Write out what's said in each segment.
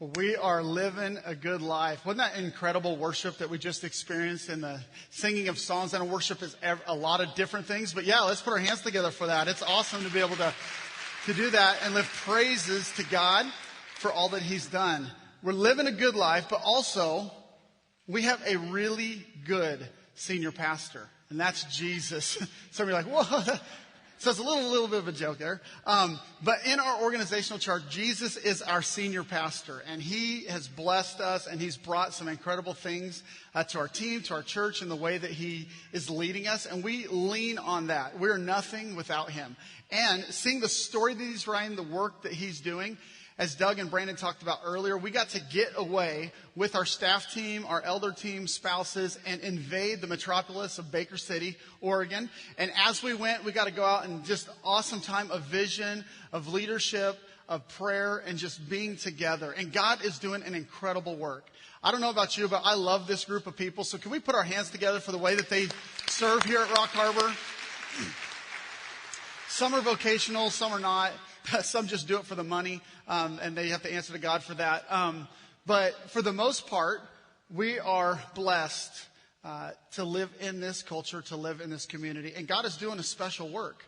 We are living a good life. Wasn't that incredible worship that we just experienced in the singing of songs? And worship is a lot of different things. But yeah, let's put our hands together for that. It's awesome to be able to do that and lift praises to God for all that He's done. We're living a good life, but also we have a really good senior pastor, and that's Jesus. Some of you are like, whoa. So it's a little bit of a joke there. But in our organizational chart, Jesus is our senior pastor, and He has blessed us, and He's brought some incredible things to our team, to our church, in the way that He is leading us, and we lean on that. We're nothing without Him. And seeing the story that He's writing, the work that He's doing, as Doug and Brandon talked about earlier, we got to get away with our staff team, our elder team, spouses, and invade the metropolis of Baker City, Oregon. And as we went, we got to go out and just awesome time of vision, of leadership, of prayer, and just being together. And God is doing an incredible work. I don't know about you, but I love this group of people. So can we put our hands together for the way that they serve here at Rock Harbor? Some are vocational, some are not. Some just do it for the money, and they have to answer to God for that. But for the most part, we are blessed to live in this culture, to live in this community. And God is doing a special work.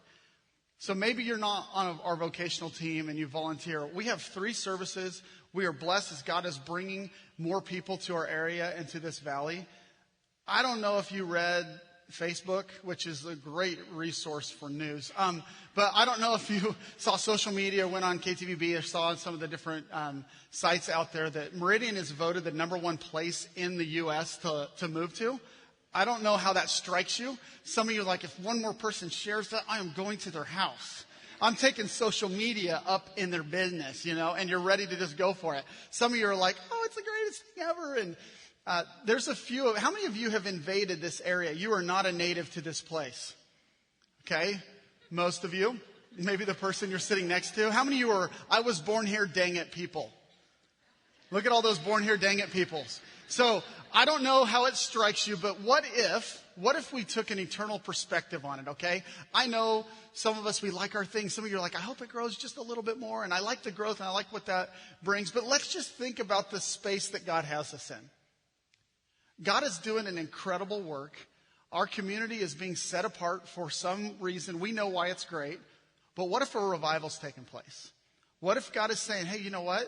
So maybe you're not on our vocational team and you volunteer. We have 3 services. We are blessed as God is bringing more people to our area and to this valley. I don't know if you read Facebook, which is a great resource for news. But I don't know if you saw social media, went on KTVB, or saw some of the different sites out there that Meridian is voted the #1 place in the U.S. to move to. I don't know how that strikes you. Some of you are like, if one more person shares that, I am going to their house. I'm taking social media up in their business, and you're ready to just go for it. Some of you are like, oh, it's the greatest thing ever. And there's a few. How many of you have invaded this area? You are not a native to this place. Okay? Most of you. Maybe the person you're sitting next to. How many of you are, I was born here, dang it, people? Look at all those born here, dang it, peoples. So I don't know how it strikes you, but what if we took an eternal perspective on it, okay? I know some of us, we like our things. Some of you are like, I hope it grows just a little bit more. And I like the growth and I like what that brings. But let's just think about the space that God has us in. God is doing an incredible work. Our community is being set apart for some reason. We know why it's great. But what if a revival's taking place? What if God is saying, hey, you know what?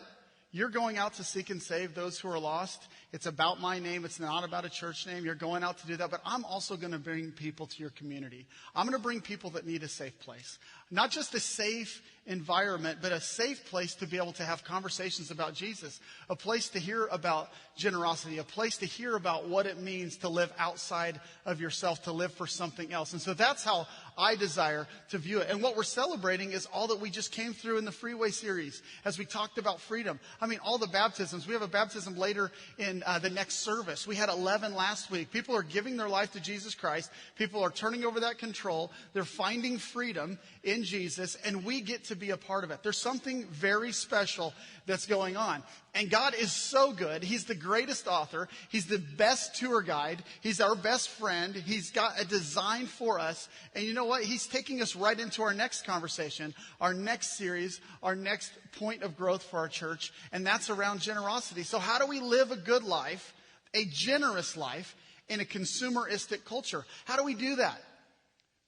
You're going out to seek and save those who are lost. It's about my name. It's not about a church name. You're going out to do that. But I'm also going to bring people to your community. I'm going to bring people that need a safe place. Not just a safe environment, but a safe place to be able to have conversations about Jesus. A place to hear about generosity. A place to hear about what it means to live outside of yourself, to live for something else. And so that's how I desire to view it. And what we're celebrating is all that we just came through in the Freeway series as we talked about freedom. I mean, all the baptisms. We have a baptism later in the next service. We had 11 last week. People are giving their life to Jesus Christ. People are turning over that control. They're finding freedom in Jesus, and we get to be a part of it. There's something very special that's going on. And God is so good. He's the greatest author. He's the best tour guide. He's our best friend. He's got a design for us. And you know what? He's taking us right into our next conversation, our next series, our next point of growth for our church. And that's around generosity. So how do we live a good life, a generous life, in a consumeristic culture? How do we do that?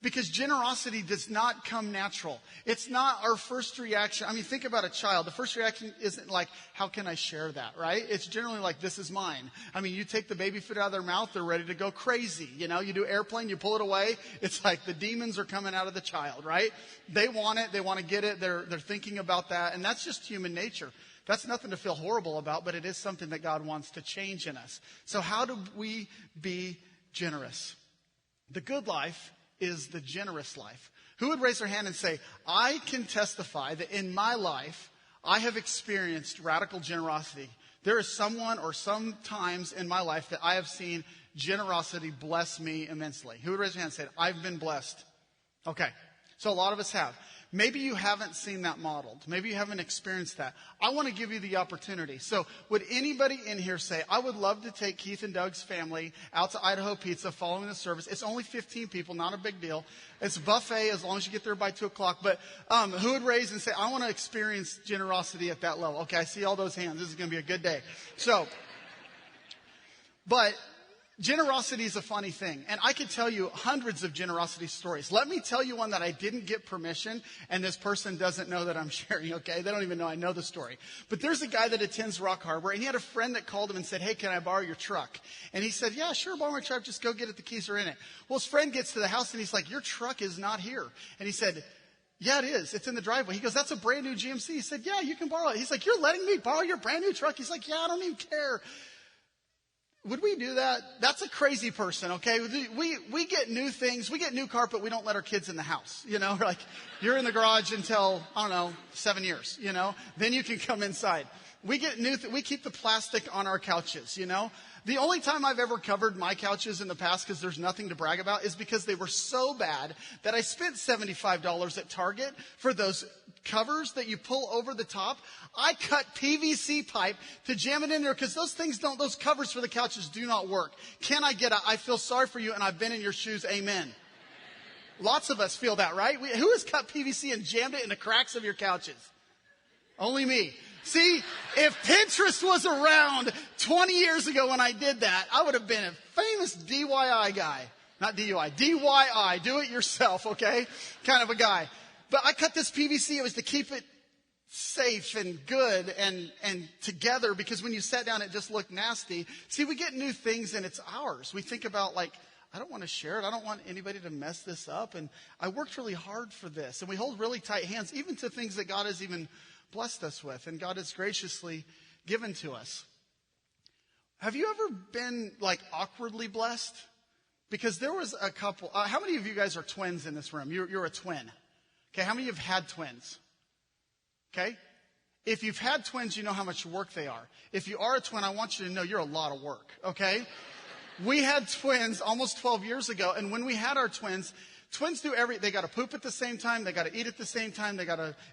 Because generosity does not come natural. It's not our first reaction. I mean, think about a child. The first reaction isn't like, how can I share that, right? It's generally like, this is mine. I mean, you take the baby food out of their mouth, they're ready to go crazy. You do airplane, you pull it away. It's like the demons are coming out of the child, right? They want it. They want to get it. They're thinking about that. And that's just human nature. That's nothing to feel horrible about, but it is something that God wants to change in us. So how do we be generous? The good life is the generous life. Who would raise their hand and say, I can testify that in my life, I have experienced radical generosity. There is someone or some times in my life that I have seen generosity bless me immensely. Who would raise their hand and say, I've been blessed? Okay. So a lot of us have. Maybe you haven't seen that modeled. Maybe you haven't experienced that. I want to give you the opportunity. So would anybody in here say, I would love to take Keith and Doug's family out to Idaho Pizza following the service? It's only 15 people, not a big deal. It's a buffet as long as you get there by 2 o'clock. But who would raise and say, I want to experience generosity at that level? Okay, I see all those hands. This is going to be a good day. But generosity is a funny thing. And I could tell you hundreds of generosity stories. Let me tell you one that I didn't get permission, and this person doesn't know that I'm sharing, okay? They don't even know I know the story. But there's a guy that attends Rock Harbor, and he had a friend that called him and said, hey, can I borrow your truck? And he said, yeah, sure, borrow my truck. Just go get it. The keys are in it. Well, his friend gets to the house, and he's like, your truck is not here. And he said, yeah, it is. It's in the driveway. He goes, that's a brand new GMC. He said, yeah, you can borrow it. He's like, you're letting me borrow your brand new truck? He's like, yeah, I don't even care. Would we do that? That's a crazy person, okay? We get new things. We get new carpet. We don't let our kids in the house, you know? Like, you're in the garage until, I don't know, 7 years, you know? Then you can come inside. We get we keep the plastic on our couches, you know? The only time I've ever covered my couches in the past, because there's nothing to brag about, is because they were so bad that I spent $75 at Target for those covers that you pull over the top. I cut PVC pipe to jam it in there because those covers for the couches do not work. I feel sorry for you, and I've been in your shoes. Amen. Lots of us feel that, right? Who has cut PVC and jammed it in the cracks of your couches? Only me. See, if Pinterest was around 20 years ago when I did that, I would have been a famous DIY guy. Not DUI, DIY, do it yourself, okay? Kind of a guy. But I cut this PVC. It was to keep it safe and good and together, because when you sat down, it just looked nasty. See, we get new things and it's ours. We think about, like, I don't want to share it. I don't want anybody to mess this up. And I worked really hard for this. And we hold really tight hands, even to things that God has even blessed us with and God has graciously given to us. Have you ever been, like, awkwardly blessed? Because there was a couple. How many of you guys are twins in this room? You're a twin. Okay, how many of you have had twins? Okay? If you've had twins, you know how much work they are. If you are a twin, I want you to know you're a lot of work, okay? We had twins almost 12 years ago, and when we had our twins do they got to poop at the same time, they got to eat at the same time,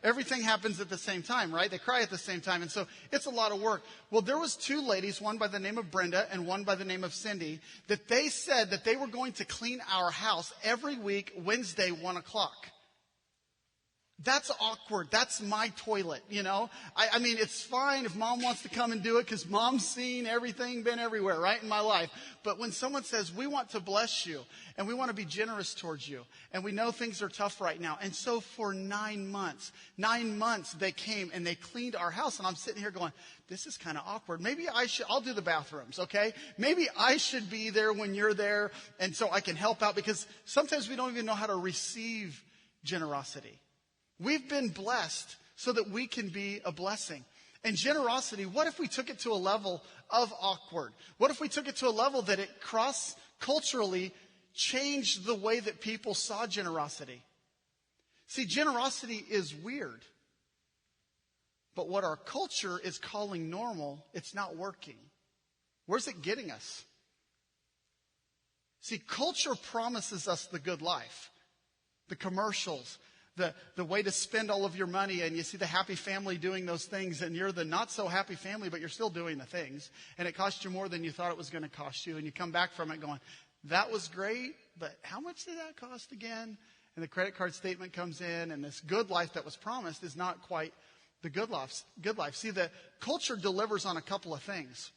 everything happens at the same time, right? They cry at the same time, and so it's a lot of work. Well, there was 2 ladies, one by the name of Brenda and one by the name of Cindy, that they said that they were going to clean our house every week, Wednesday, 1 o'clock. That's awkward. That's my toilet, you know? I mean, it's fine if mom wants to come and do it because mom's seen everything, been everywhere, right, in my life. But when someone says, we want to bless you and we want to be generous towards you and we know things are tough right now. And so for 9 months they came and they cleaned our house. And I'm sitting here going, this is kind of awkward. Maybe I'll do the bathrooms, okay? Maybe I should be there when you're there and so I can help out, because sometimes we don't even know how to receive generosity. We've been blessed so that we can be a blessing. And generosity, what if we took it to a level of awkward? What if we took it to a level that it cross-culturally changed the way that people saw generosity? See, generosity is weird. But what our culture is calling normal, it's not working. Where's it getting us? See, culture promises us the good life. The commercials, the way to spend all of your money, and you see the happy family doing those things, and you're the not so happy family, but you're still doing the things, and it cost you more than you thought it was going to cost you, and you come back from it going, that was great, but how much did that cost again? And the credit card statement comes in, and this good life that was promised is not quite the good life. See, the culture delivers on a couple of things.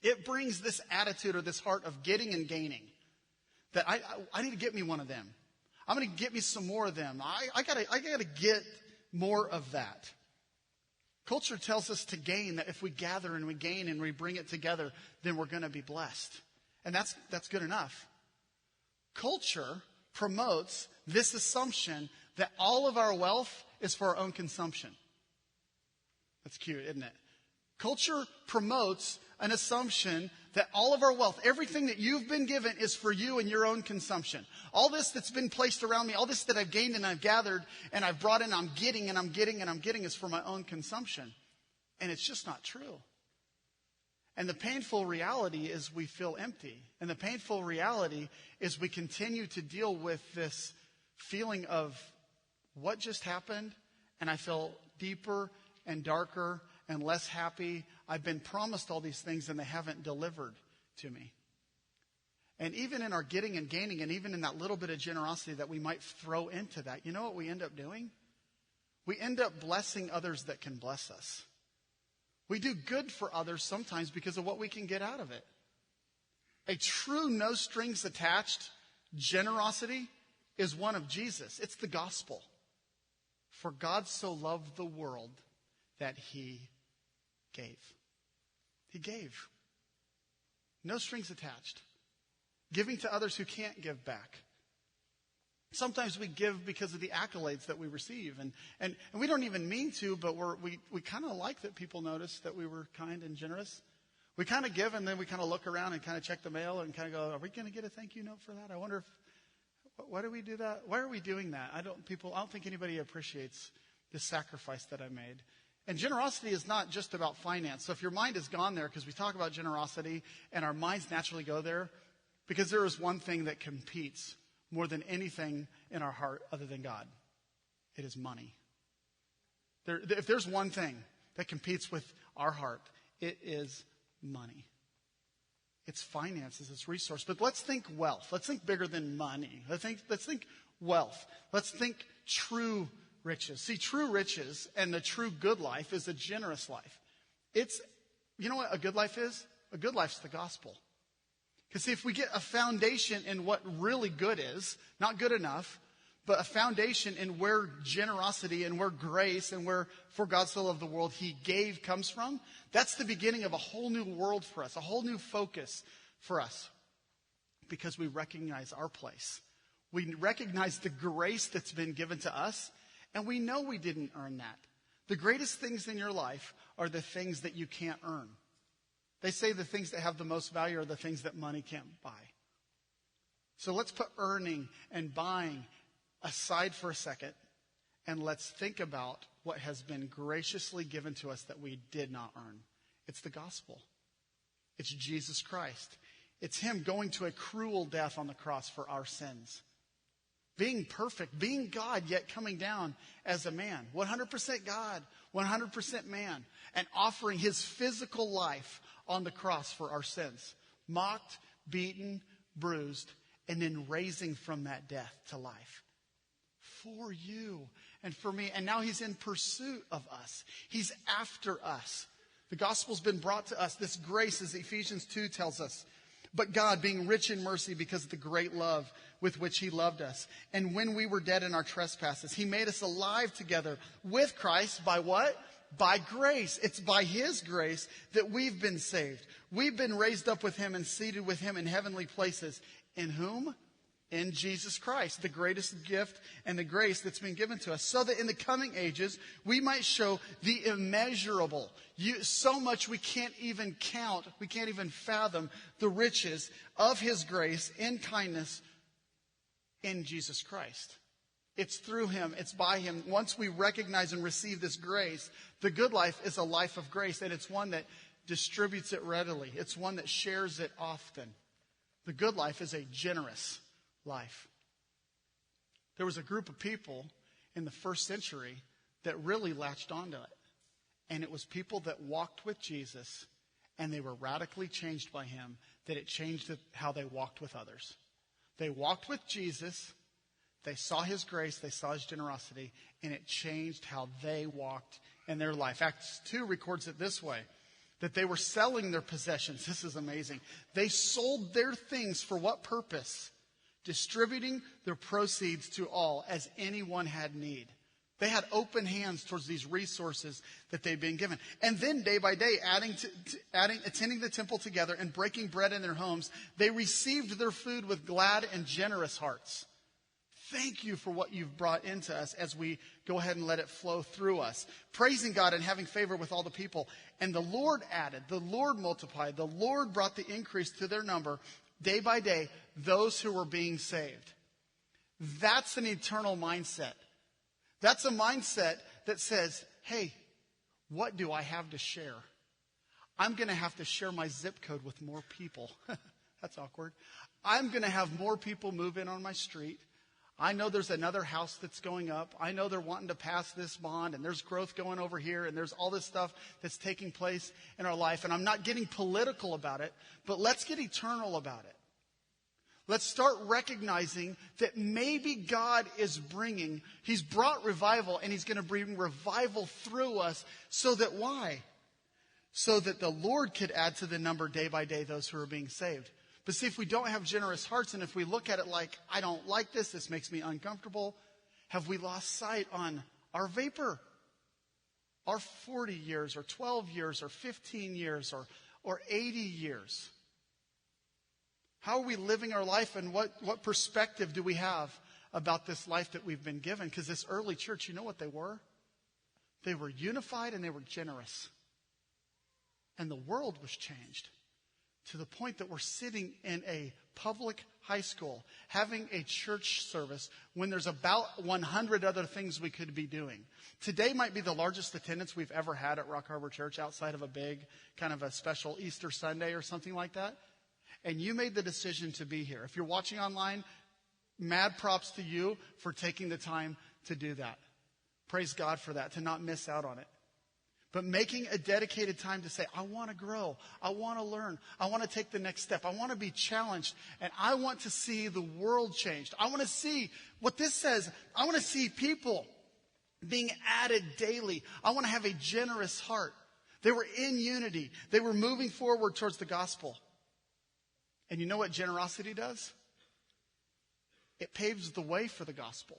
It brings this attitude or this heart of getting and gaining, that I need to get me one of them. I'm going to get me some more of them. I gotta get more of that. Culture tells us to gain, that if we gather and we gain and we bring it together, then we're going to be blessed. And that's good enough. Culture promotes this assumption that all of our wealth is for our own consumption. That's cute, isn't it? Culture promotes an assumption that all of our wealth, everything that you've been given, is for you and your own consumption. All this that's been placed around me, all this that I've gained and I've gathered and I've brought in, I'm getting is for my own consumption. And it's just not true. And the painful reality is we feel empty. And the painful reality is we continue to deal with this feeling of what just happened? And I feel deeper and darker and less happy. I've been promised all these things and they haven't delivered to me. And even in our getting and gaining, and even in that little bit of generosity that we might throw into that, you know what we end up doing? We end up blessing others that can bless us. We do good for others sometimes because of what we can get out of it. A true no strings attached generosity is one of Jesus. It's the gospel. For God so loved the world that he gave. He gave. No strings attached. Giving to others who can't give back. Sometimes we give because of the accolades that we receive. And we don't even mean to, but we kind of like that people notice that we were kind and generous. We kind of give and then we kind of look around and kind of check the mail and kind of go, are we going to get a thank you note for that? I wonder why do we do that? Why are we doing that? I don't think anybody appreciates the sacrifice that I made. And generosity is not just about finance. So if your mind has gone there, because we talk about generosity and our minds naturally go there, because there is one thing that competes more than anything in our heart other than God. It is money. If there's one thing that competes with our heart, it is money. It's finances, it's resource. But let's think wealth. Let's think bigger than money. Let's think wealth. Let's think true riches. See, true riches and the true good life is a generous life. You know what a good life is? A good life's the gospel. Because see, if we get a foundation in what really good is, not good enough, but a foundation in where generosity and where grace and where for God so loved the world he gave comes from, that's the beginning of a whole new world for us, a whole new focus for us. Because we recognize our place. We recognize the grace that's been given to us, and we know we didn't earn that. The greatest things in your life are the things that you can't earn. They say the things that have the most value are the things that money can't buy. So let's put earning and buying aside for a second, and let's think about what has been graciously given to us that we did not earn. It's the gospel. It's Jesus Christ. It's him going to a cruel death on the cross for our sins. Being perfect, being God, yet coming down as a man. 100% God, 100% man. And offering his physical life on the cross for our sins. Mocked, beaten, bruised, and then raising from that death to life. For you and for me. And now he's in pursuit of us. He's after us. The gospel's been brought to us. This grace, as Ephesians 2 tells us. But God, being rich in mercy because of the great love with which he loved us. And when we were dead in our trespasses, he made us alive together with Christ by what? By grace. It's by his grace that we've been saved. We've been raised up with him and seated with him in heavenly places. In whom? In Jesus Christ, the greatest gift and the grace that's been given to us, so that in the coming ages we might show the immeasurable, so much we can't even count, we can't even fathom the riches of his grace and kindness in Jesus Christ. It's through him, it's by him. Once we recognize and receive this grace, the good life is a life of grace, and it's one that distributes it readily. It's one that shares it often. The good life is a generous life. There was a group of people in the first century that really latched onto it. And it was people that walked with Jesus, and they were radically changed by him, that it changed how they walked with others. They walked with Jesus, they saw his grace, they saw his generosity, and it changed how they walked in their life. Acts 2 records it this way, that they were selling their possessions. This is amazing. They sold their things for what purpose? Distributing their proceeds to all as anyone had need. They had open hands towards these resources that they'd been given. And then day by day, attending the temple together and breaking bread in their homes, they received their food with glad and generous hearts. Thank you for what you've brought into us as we go ahead and let it flow through us. Praising God and having favor with all the people. And the Lord added, the Lord multiplied, the Lord brought the increase to their number day by day, those who were being saved. That's an eternal mindset. That's a mindset that says, hey, what do I have to share? I'm going to have to share my zip code with more people. That's awkward. I'm going to have more people move in on my street. I know there's another house that's going up. I know they're wanting to pass this bond, and there's growth going over here, and there's all this stuff that's taking place in our life. And I'm not getting political about it, but let's get eternal about it. Let's start recognizing that maybe God is He's brought revival, and He's going to bring revival through us so that why? So that the Lord could add to the number day by day those who are being saved. But see, if we don't have generous hearts, and if we look at it like, I don't like this makes me uncomfortable, have we lost sight on our vapor? Our 40 years, or 12 years, or 15 years, or 80 years? How are we living our life, and what perspective do we have about this life that we've been given? Because this early church, you know what they were? They were unified and they were generous. And the world was changed to the point that we're sitting in a public high school having a church service when there's about 100 other things we could be doing. Today might be the largest attendance we've ever had at Rock Harbor Church outside of a big kind of a special Easter Sunday or something like that. And you made the decision to be here. If you're watching online, mad props to you for taking the time to do that. Praise God for that, to not miss out on it. But making a dedicated time to say, I want to grow. I want to learn. I want to take the next step. I want to be challenged. And I want to see the world changed. I want to see what this says. I want to see people being added daily. I want to have a generous heart. They were in unity. They were moving forward towards the gospel. And you know what generosity does? It paves the way for the gospel.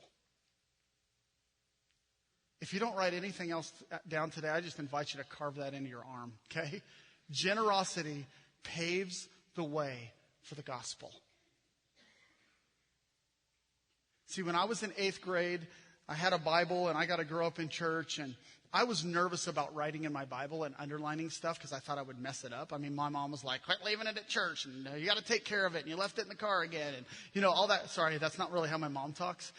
If you don't write anything else down today, I just invite you to carve that into your arm, okay? Generosity paves the way for the gospel. See, when I was in 8th grade, I had a Bible and I got to grow up in church, and I was nervous about writing in my Bible and underlining stuff because I thought I would mess it up. I mean, my mom was like, quit leaving it at church, and you got to take care of it, and you left it in the car again, and all that. Sorry, that's not really how my mom talks.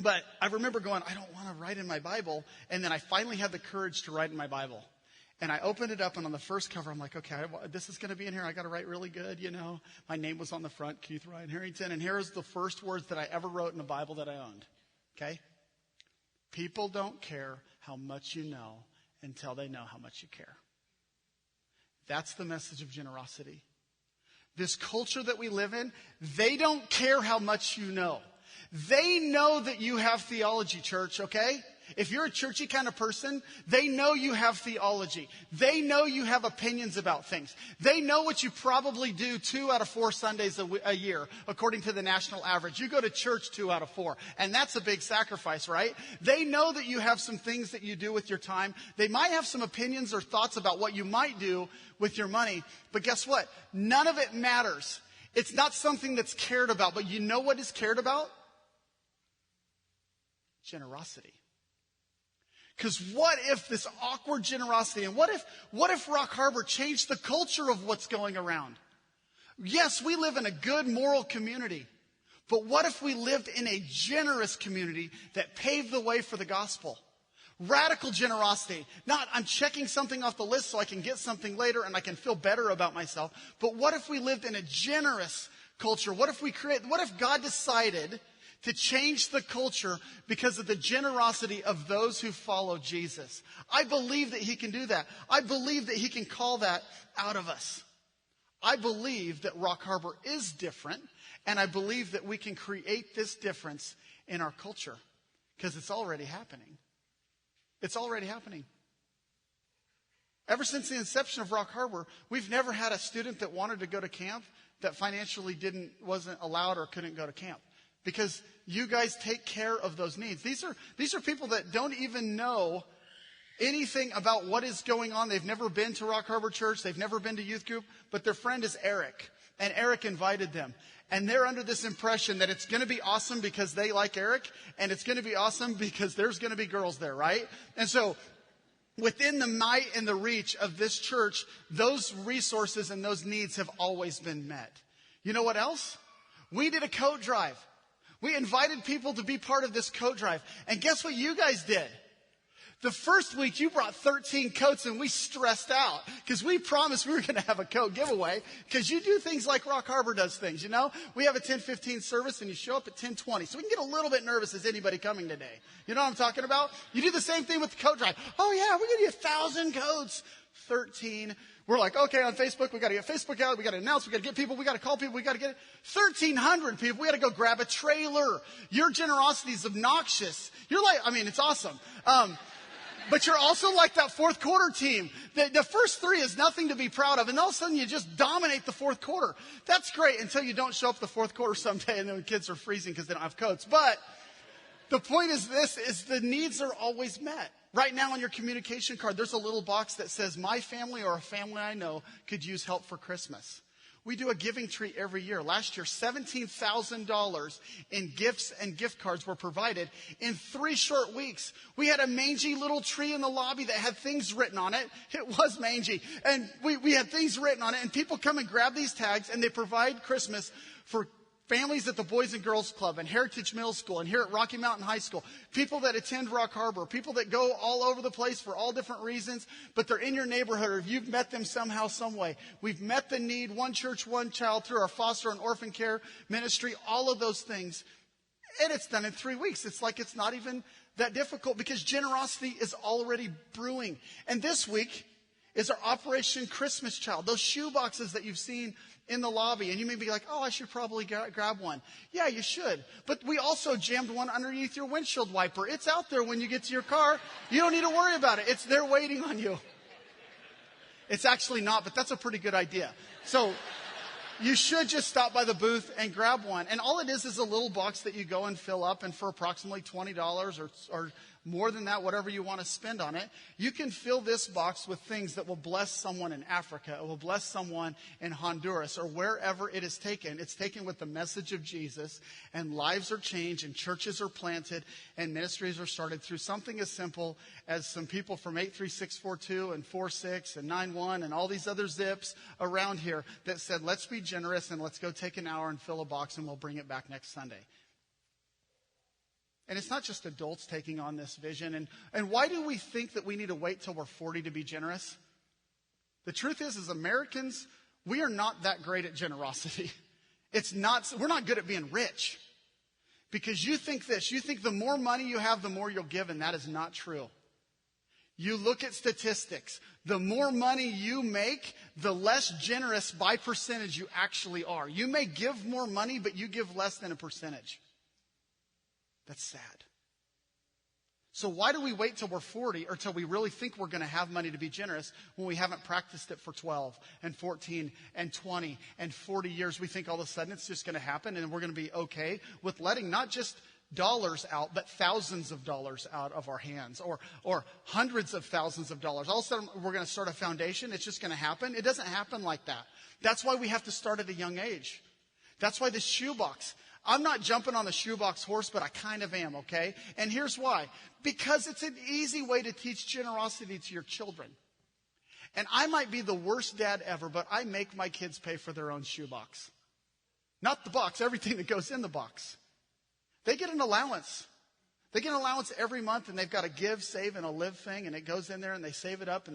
But I remember going, I don't want to write in my Bible. And then I finally had the courage to write in my Bible. And I opened it up, and on the first cover, I'm like, okay, this is going to be in here. I got to write really good, My name was on the front, Keith Ryan Harrington. And here's the first words that I ever wrote in a Bible that I owned. Okay? People don't care how much you know until they know how much you care. That's the message of generosity. This culture that we live in, they don't care how much you know. They know that you have theology, church, okay? If you're a churchy kind of person, they know you have theology. They know you have opinions about things. They know what you probably do 2 out of 4 Sundays a year, according to the national average. You go to church 2 out of 4, and that's a big sacrifice, right? They know that you have some things that you do with your time. They might have some opinions or thoughts about what you might do with your money, but guess what? None of it matters. It's not something that's cared about, but you know what is cared about? Generosity. Because what if this awkward generosity, and what if Rock Harbor changed the culture of what's going around? Yes, we live in a good moral community, but what if we lived in a generous community that paved the way for the gospel? Radical generosity. Not, I'm checking something off the list so I can get something later and I can feel better about myself. But what if we lived in a generous culture? What if God decided to change the culture because of the generosity of those who follow Jesus? I believe that He can do that. I believe that He can call that out of us. I believe that Rock Harbor is different, and I believe that we can create this difference in our culture because it's already happening. It's already happening. Ever since the inception of Rock Harbor, we've never had a student that wanted to go to camp that financially wasn't allowed or couldn't go to camp. Because you guys take care of those needs. These are people that don't even know anything about what is going on. They've never been to Rock Harbor Church. They've never been to youth group. But their friend is Eric. And Eric invited them. And they're under this impression that it's going to be awesome because they like Eric. And it's going to be awesome because there's going to be girls there, right? And so within the might and the reach of this church, those resources and those needs have always been met. You know what else? We did a coat drive. We invited people to be part of this coat drive. And guess what you guys did? The first week you brought 13 coats and we stressed out because we promised we were going to have a coat giveaway because you do things like Rock Harbor does things, you know? We have a 10:15 service and you show up at 10:20. So we can get a little bit nervous. Is anybody coming today? You know what I'm talking about? You do the same thing with the coat drive. Oh yeah, we're going to get 1,000 coats. 13. We're like, okay, on Facebook, we got to get Facebook out. We got to announce. We got to get people. We got to call people. We got to get it. 1,300 people. We got to go grab a trailer. Your generosity is obnoxious. You're like, I mean, it's awesome. But you're also like that fourth quarter team. The first three is nothing to be proud of. And all of a sudden you just dominate the fourth quarter. That's great until you don't show up the fourth quarter someday and then the kids are freezing because they don't have coats. But the point is this, is the needs are always met. Right now on your communication card, there's a little box that says, my family or a family I know could use help for Christmas. We do a giving tree every year. Last year, $17,000 in gifts and gift cards were provided in 3 short weeks. We had a mangy little tree in the lobby that had things written on it. It was mangy. And we had things written on it. And people come and grab these tags and they provide Christmas for families at the Boys and Girls Club and Heritage Middle School and here at Rocky Mountain High School, people that attend Rock Harbor, people that go all over the place for all different reasons, but they're in your neighborhood or you've met them somehow, some way. We've met the need, one church, one child, through our foster and orphan care ministry, all of those things. And it's done in 3 weeks. It's like it's not even that difficult because generosity is already brewing. And this week is our Operation Christmas Child, those shoe boxes that you've seen in the lobby. And you may be like, oh, I should probably grab one. Yeah, you should. But we also jammed one underneath your windshield wiper. It's out there when you get to your car. You don't need to worry about it. It's there waiting on you. It's actually not, but that's a pretty good idea. So you should just stop by the booth and grab one. And all it is a little box that you go and fill up. And for approximately $20 or more than that, whatever you want to spend on it, you can fill this box with things that will bless someone in Africa. It will bless someone in Honduras or wherever it is taken. It's taken with the message of Jesus, and lives are changed and churches are planted and ministries are started through something as simple as some people from 83642 and 46 and 91 and all these other zips around here that said, let's be generous and let's go take an hour and fill a box and we'll bring it back next Sunday. And it's not just adults taking on this vision. And why do we think that we need to wait till we're 40 to be generous? The truth is, as Americans, we are not that great at generosity. We're not good at being rich. Because you think this, you think the more money you have, the more you'll give, and that is not true. You look at statistics. The more money you make, the less generous by percentage you actually are. You may give more money, but you give less than a percentage. That's sad. So why do we wait till we're 40 or till we really think we're going to have money to be generous when we haven't practiced it for 12 and 14 and 20 and 40 years? We think all of a sudden it's just going to happen and we're going to be okay with letting not just dollars out, but thousands of dollars out of our hands or hundreds of thousands of dollars. All of a sudden we're going to start a foundation. It's just going to happen. It doesn't happen like that. That's why we have to start at a young age. That's why the shoebox. I'm not jumping on the shoebox horse, but I kind of am, okay? And here's why. Because it's an easy way to teach generosity to your children. And I might be the worst dad ever, but I make my kids pay for their own shoebox. Not the box, everything that goes in the box. They get an allowance. They get an allowance every month, and they've got a give, save, and a live thing, and it goes in there, and they save it up,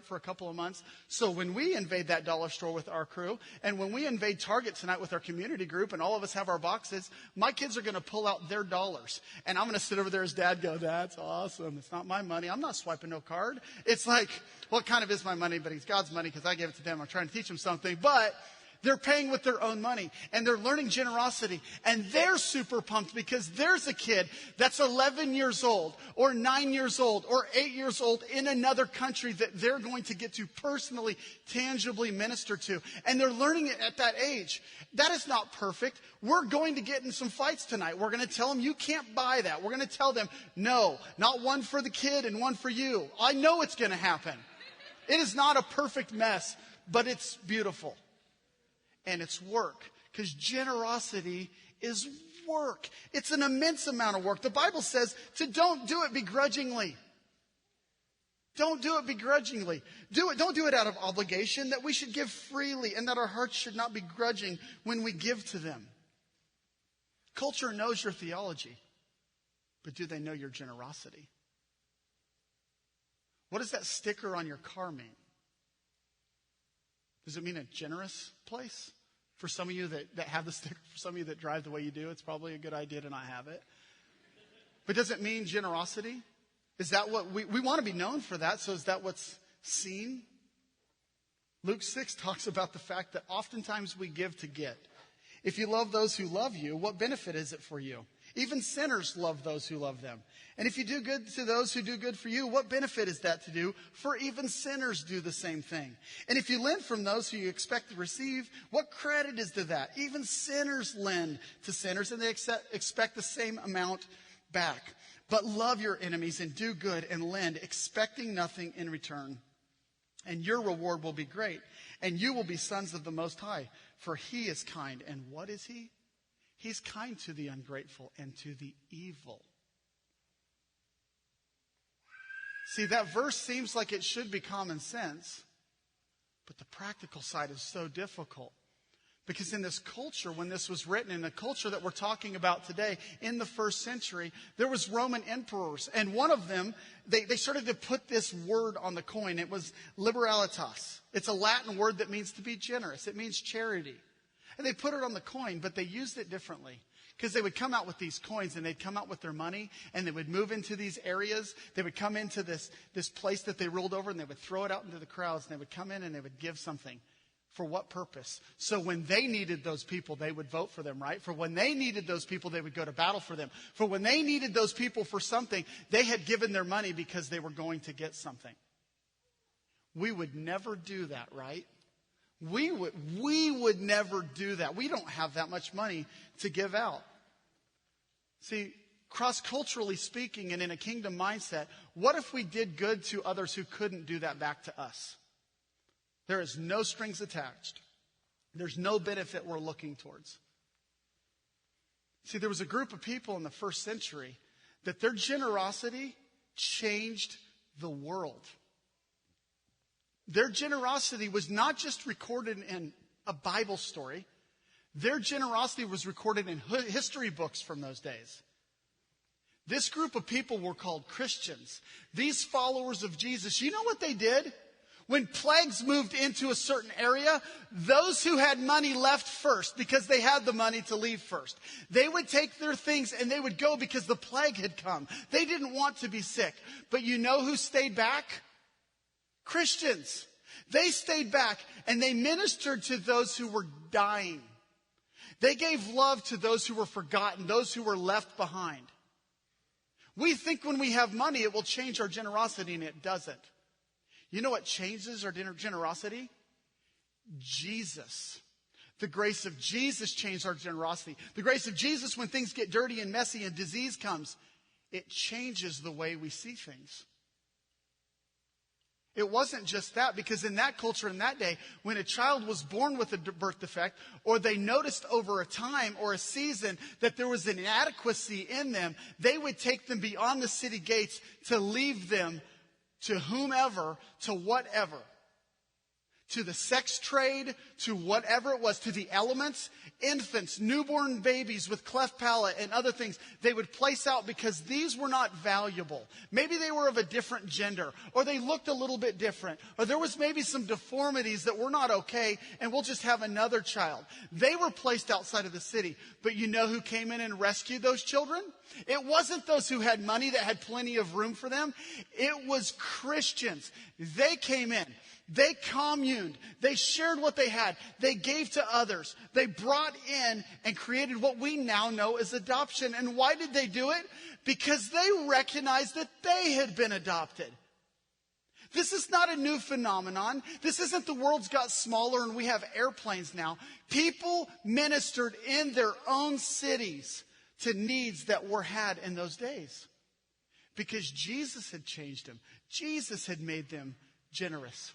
for a couple of months. So when we invade that dollar store with our crew, and when we invade Target tonight with our community group, and all of us have our boxes, my kids are going to pull out their dollars. And I'm going to sit over there as dad go, that's awesome. It's not my money. I'm not swiping no card. It's like, well, it kind of is my money, but it's God's money because I gave it to them. I'm trying to teach them something. But they're paying with their own money, and they're learning generosity, and they're super pumped because there's a kid that's 11 years old or 9 years old or 8 years old in another country that they're going to get to personally, tangibly minister to, and they're learning it at that age. That is not perfect. We're going to get in some fights tonight. We're going to tell them, you can't buy that. We're going to tell them, no, not one for the kid and one for you. I know it's going to happen. It is not a perfect mess, but it's beautiful. And it's work, because generosity is work. It's an immense amount of work. The Bible says to don't do it begrudgingly. Don't do it begrudgingly. Don't do it out of obligation, that we should give freely and that our hearts should not be grudging when we give to them. Culture knows your theology, but do they know your generosity? What does that sticker on your car mean? Does it mean a generous place? For some of you that have the sticker, for some of you that drive the way you do, it's probably a good idea to not have it. But does it mean generosity? Is that what we want to be known for that? So is that what's seen? Luke 6 talks about the fact that oftentimes we give to get. If you love those who love you, what benefit is it for you? Even sinners love those who love them. And if you do good to those who do good for you, what benefit is that to do? For even sinners do the same thing. And if you lend from those who you expect to receive, what credit is to that? Even sinners lend to sinners, and they expect the same amount back. But love your enemies and do good and lend, expecting nothing in return. And your reward will be great, and you will be sons of the Most High, for He is kind. And what is He? He's kind to the ungrateful and to the evil. See, that verse seems like it should be common sense, but the practical side is so difficult. Because in this culture, when this was written, in the culture that we're talking about today, in the first century, there was Roman emperors. And one of them, they started to put this word on the coin. It was liberalitas. It's a Latin word that means to be generous. It means charity. And they put it on the coin, but they used it differently. Because they would come out with these coins, and they'd come out with their money, and they would move into these areas. They would come into this place that they ruled over, and they would throw it out into the crowds, and they would come in and they would give something. For what purpose? So when they needed those people, they would vote for them, right? For when they needed those people, they would go to battle for them. For when they needed those people for something, they had given their money because they were going to get something. We would never do that, right? We would never do that. We don't have that much money to give out. See, cross-culturally speaking and in a kingdom mindset, what if we did good to others who couldn't do that back to us? There is no strings attached. There's no benefit we're looking towards. See, there was a group of people in the first century that their generosity changed the world. Their generosity was not just recorded in a Bible story. Their generosity was recorded in history books from those days. This group of people were called Christians. These followers of Jesus, you know what they did? When plagues moved into a certain area, those who had money left first because they had the money to leave first. They would take their things and they would go because the plague had come. They didn't want to be sick. But you know who stayed back? Christians. They stayed back and they ministered to those who were dying. They gave love to those who were forgotten, those who were left behind. We think when we have money it will change our generosity, and it doesn't. You know what changes our generosity? Jesus. The grace of Jesus changed our generosity. The grace of Jesus, when things get dirty and messy and disease comes, it changes the way we see things. It wasn't just that, because in that culture, in that day, when a child was born with a birth defect, or they noticed over a time or a season that there was an inadequacy in them, they would take them beyond the city gates to leave them to whomever, to whatever. To the sex trade, to whatever it was, to the elements, infants, newborn babies with cleft palate and other things they would place out because these were not valuable. Maybe they were of a different gender, or they looked a little bit different, or there was maybe some deformities that were not okay, and we'll just have another child. They were placed outside of the city. But you know who came in and rescued those children? It wasn't those who had money that had plenty of room for them. It was Christians. They came in. They communed. They shared what they had. They gave to others. They brought in and created what we now know as adoption. And why did they do it? Because they recognized that they had been adopted. This is not a new phenomenon. This isn't the world's got smaller and we have airplanes now. People ministered in their own cities to needs that were had in those days. Because Jesus had changed them. Jesus had made them generous.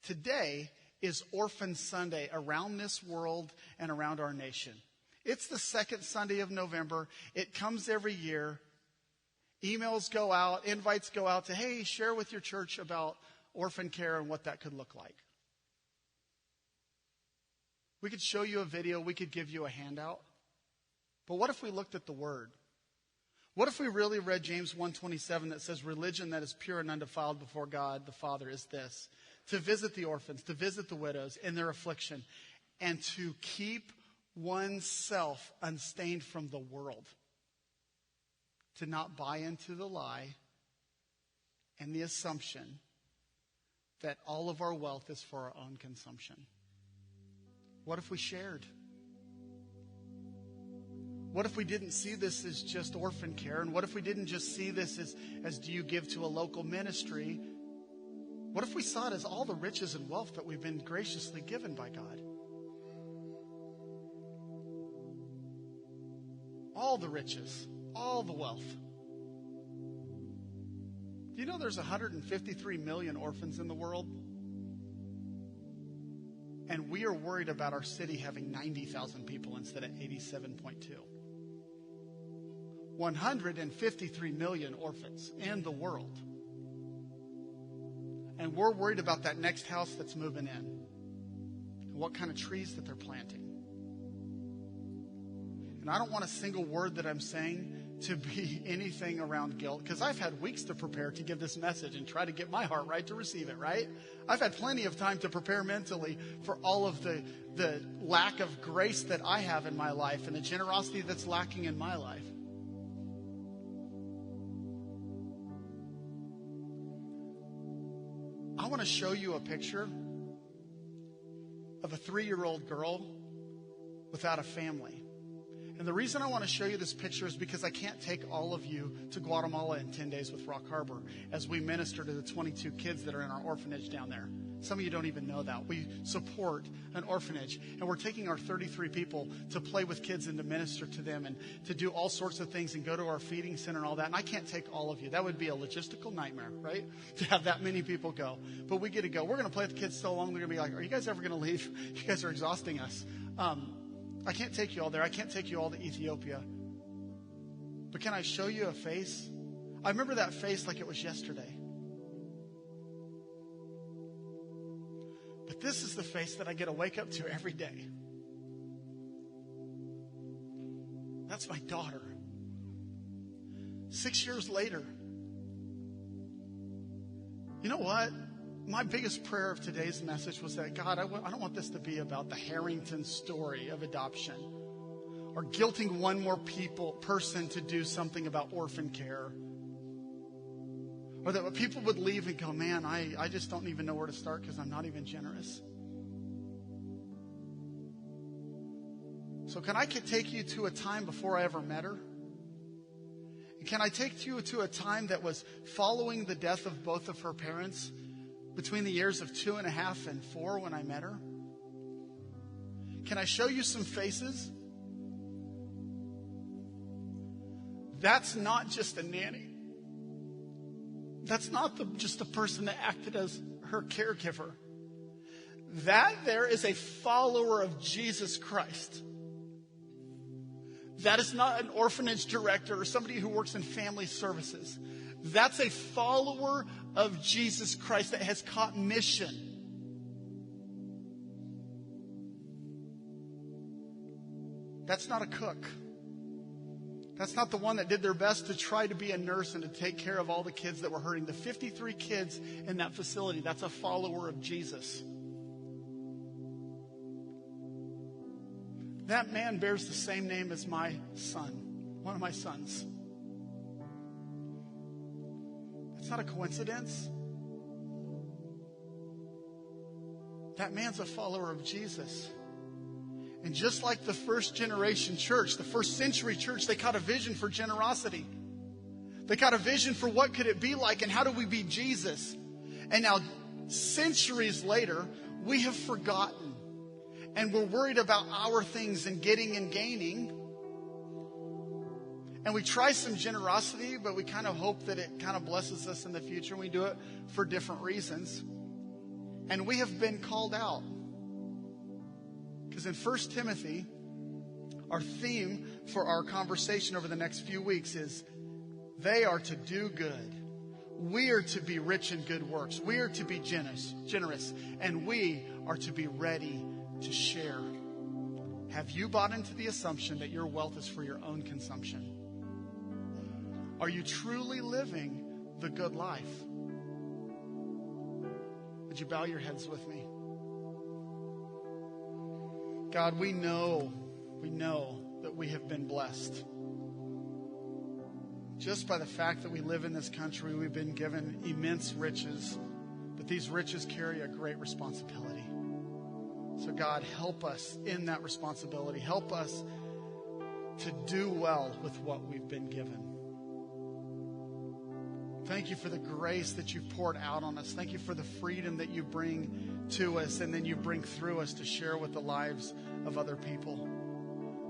Today is Orphan Sunday around this world and around our nation. It's the second Sunday of November. It comes every year. Emails go out, invites go out to, hey, share with your church about orphan care and what that could look like. We could show you a video. We could give you a handout. But what if we looked at the Word? What if we really read James 1:27 that says religion that is pure and undefiled before God the Father is this: to visit the orphans, to visit the widows in their affliction, and to keep oneself unstained from the world. To not buy into the lie and the assumption that all of our wealth is for our own consumption. What if we shared? What if we didn't see this as just orphan care? And what if we didn't just see this as do you give to a local ministry? What if we saw it as all the riches and wealth that we've been graciously given by God? All the riches, all the wealth. Do you know there's 153 million orphans in the world? And we are worried about our city having 90,000 people instead of 87.2. 153 million orphans in the world. And we're worried about that next house that's moving in. And what kind of trees that they're planting. And I don't want a single word that I'm saying to be anything around guilt, because I've had weeks to prepare to give this message and try to get my heart right to receive it, right? I've had plenty of time to prepare mentally for all of the lack of grace that I have in my life and the generosity that's lacking in my life. I want to show you a picture of a 3-year-old girl without a family. And the reason I want to show you this picture is because I can't take all of you to Guatemala in 10 days with Rock Harbor as we minister to the 22 kids that are in our orphanage down there. Some of you don't even know that. We support an orphanage, and we're taking our 33 people to play with kids and to minister to them and to do all sorts of things and go to our feeding center and all that. And I can't take all of you. That would be a logistical nightmare, right? To have that many people go. But we get to go. We're going to play with the kids so long, they're going to be like, are you guys ever going to leave? You guys are exhausting us. I can't take you all there. I can't take you all to Ethiopia. But can I show you a face? I remember that face like it was yesterday. But this is the face that I get to wake up to every day. That's my daughter. 6 years later. You know what? My biggest prayer of today's message was that, God, I don't want this to be about the Harrington story of adoption or guilting one more person to do something about orphan care. Or that people would leave and go, man, I just don't even know where to start because I'm not even generous. So can I take you to a time before I ever met her? And can I take you to a time that was following the death of both of her parents? Between the years of 2.5 and 4 when I met her? Can I show you some faces? That's not just a nanny. That's not just the person that acted as her caregiver. That there is a follower of Jesus Christ. That is not an orphanage director or somebody who works in family services. That's a follower of Jesus Christ that has caught mission. That's not a cook. That's not the one that did their best to try to be a nurse and to take care of all the kids that were hurting. The 53 kids in that facility, that's a follower of Jesus. That man bears the same name as my son, one of my sons. It's not a coincidence. That man's a follower of Jesus. And just like the first generation church, the first century church, they caught a vision for generosity. They got a vision for what could it be like and how do we be Jesus. And now, centuries later, we have forgotten. And we're worried about our things and getting and gaining. And we try some generosity, but we kind of hope that it kind of blesses us in the future. We do it for different reasons. And we have been called out. Because in 1 Timothy, our theme for our conversation over the next few weeks is, they are to do good. We are to be rich in good works. We are to be generous. And we are to be ready to share. Have you bought into the assumption that your wealth is for your own consumption? Are you truly living the good life? Would you bow your heads with me? God, we know that we have been blessed. Just by the fact that we live in this country, we've been given immense riches, but these riches carry a great responsibility. So God, help us in that responsibility. Help us to do well with what we've been given. Thank you for the grace that you've poured out on us. Thank you for the freedom that you bring to us and then you bring through us to share with the lives of other people.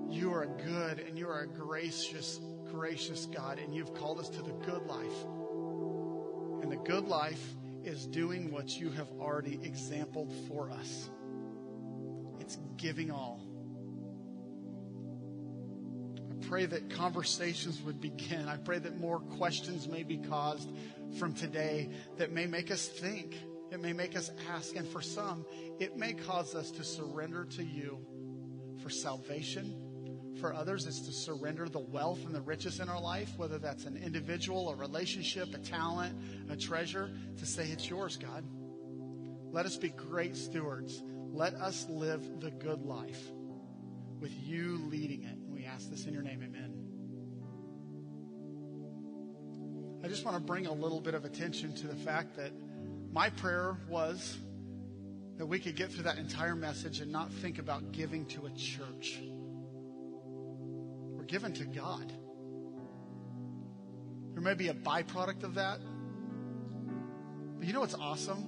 You are a good and you are a gracious God, and you've called us to the good life. And the good life is doing what you have already exampled for us. It's giving all. I pray that conversations would begin. I pray that more questions may be caused from today that may make us think. It may make us ask. And for some, it may cause us to surrender to you for salvation. For others, it's to surrender the wealth and the riches in our life, whether that's an individual, a relationship, a talent, a treasure, to say it's yours, God. Let us be great stewards. Let us live the good life with you leading it. And we ask this in your name, amen. I just want to bring a little bit of attention to the fact that my prayer was that we could get through that entire message and not think about giving to a church. We're given to God. There may be a byproduct of that. But you know what's awesome?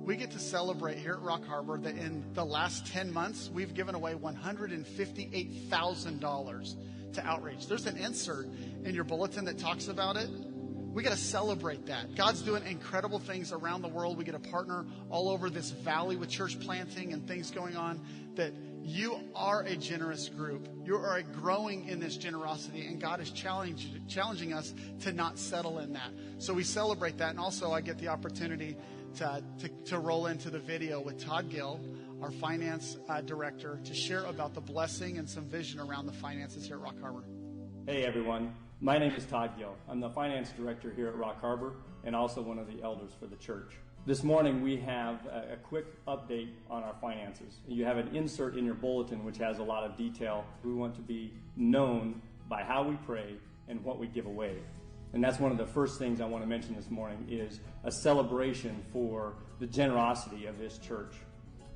We get to celebrate here at Rock Harbor that in the last 10 months, we've given away $158,000 to outreach. There's an insert in your bulletin that talks about it. We got to celebrate that. God's doing incredible things around the world. We get to partner all over this valley with church planting and things going on. That you are a generous group. You are growing in this generosity, and God is challenging us to not settle in that. So we celebrate that, and also I get the opportunity to roll into the video with Todd Gill, our finance director, to share about the blessing and some vision around the finances here at Rock Harbor. Hey everyone, my name is Todd Gill. I'm the finance director here at Rock Harbor and also one of the elders for the church. This morning we have a quick update on our finances. You have an insert in your bulletin which has a lot of detail. We want to be known by how we pray and what we give away. And that's one of the first things I want to mention this morning is a celebration for the generosity of this church.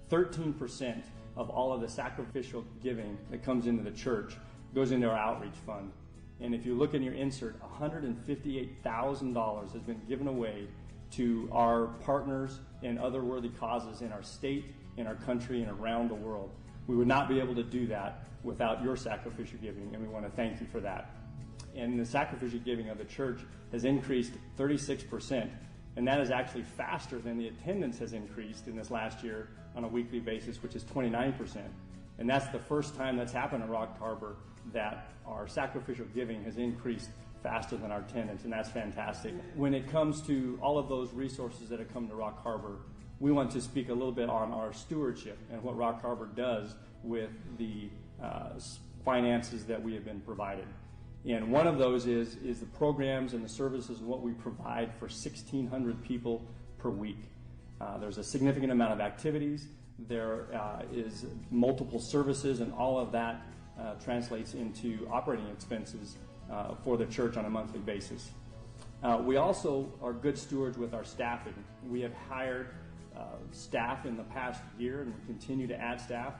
13% of all of the sacrificial giving that comes into the church goes into our outreach fund. And if you look in your insert, $158,000 has been given away to our partners and other worthy causes in our state, in our country, and around the world. We would not be able to do that without your sacrificial giving, and we want to thank you for that. And the sacrificial giving of the church has increased 36%, and that is actually faster than the attendance has increased in this last year on a weekly basis, which is 29%. And that's the first time that's happened at Rock Harbor that our sacrificial giving has increased faster than our attendance, and that's fantastic. When it comes to all of those resources that have come to Rock Harbor, we want to speak a little bit on our stewardship and what Rock Harbor does with the finances that we have been provided. And one of those is the programs and the services and what we provide for 1,600 people per week. There's a significant amount of activities. There is multiple services, and all of that translates into operating expenses for the church on a monthly basis. We also are good stewards with our staffing. We have hired staff in the past year, and we continue to add staff,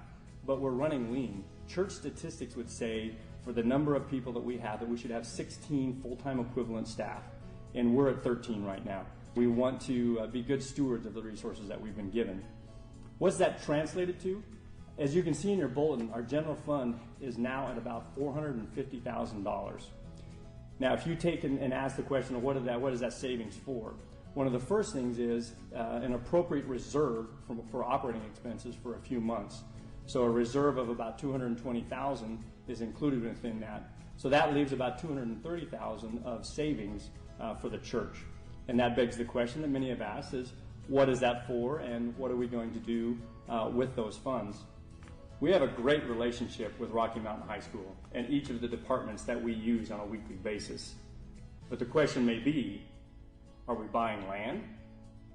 but we're running lean. Church statistics would say for the number of people that we have that we should have 16 full-time equivalent staff, and we're at 13 right now. We want to be good stewards of the resources that we've been given. What's that translated to? As you can see in your bulletin, our general fund is now at about $450,000. Now, if you take and ask the question of what is that savings for? One of the first things is an appropriate reserve for operating expenses for a few months. So a reserve of about $220,000 is included within that. So that leaves about $230,000 of savings for the church. And that begs the question that many have asked is, what is that for, and what are we going to do with those funds? We have a great relationship with Rocky Mountain High School and each of the departments that we use on a weekly basis. But the question may be, are we buying land?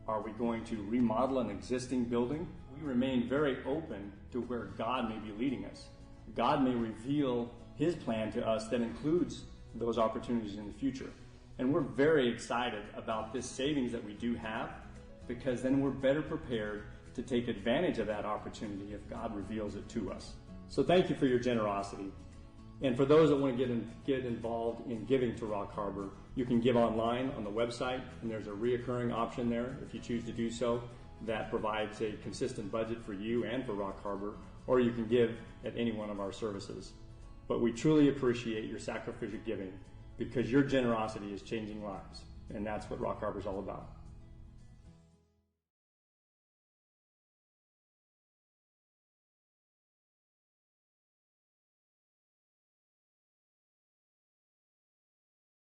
Are we going to remodel an existing building? We remain very open to where God may be leading us. God may reveal His plan to us that includes those opportunities in the future. And we're very excited about this savings that we do have, because then we're better prepared to take advantage of that opportunity if God reveals it to us. So thank you for your generosity. And for those that want to get involved in giving to Rock Harbor, you can give online on the website, and there's a reoccurring option there if you choose to do so that provides a consistent budget for you and for Rock Harbor, or you can give at any one of our services. But we truly appreciate your sacrificial giving, because your generosity is changing lives, and that's what Rock Harbor is all about.